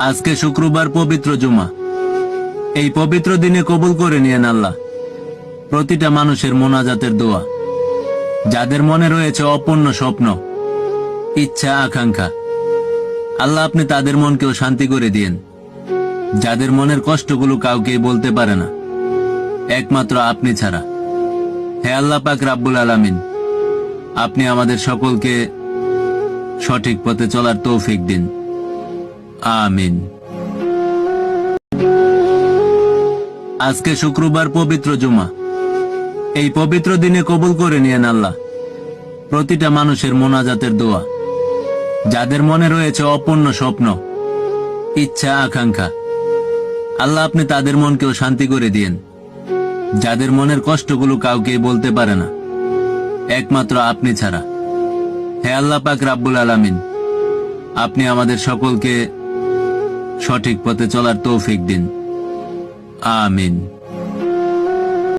আজকে শুক্রবার পবিত্র জুমা। এই পবিত্র দিনে কবুল করে নিয়েন আল্লাহ প্রতিটা মানুষের মোনাজাতের দোয়া, যাদের মনে রয়েছে অপূর্ণ স্বপ্ন, ইচ্ছা, আকাঙ্ক্ষা। আল্লাহ আপনি তাদের মনকেও শান্তি করে দিয়েন, যাদের মনের কষ্টগুলো কাউকে বলতে পারে না, একমাত্র আপনি ছাড়া। হে আল্লাহ পাক রাব্বুল আলামিন, আপনি আমাদের সকলকে সঠিক পথে চলার তৌফিক দিন। আমিন। আজকে শুক্রবার পবিত্র জুমা। এই পবিত্র দিনে কবুল করে নিয়েন আল্লাহ প্রতিটা মানুষের মোনাজাতের দোয়া, যাদের মনে রয়েছে অপূর্ণ স্বপ্ন, ইচ্ছা, আকাঙ্ক্ষা। আল্লাহ আপনি তাদের মনকেও শান্তি করে দিয়েন, যাদের মনের কষ্টগুলো কাউকে বলতে পারে না, একমাত্র আপনি ছাড়া। হে আল্লাহ পাক রাব্বুল আলামিন, আপনি আমাদের সকলকে সঠিক পথে চলার তৌফিক দিন। আমিন।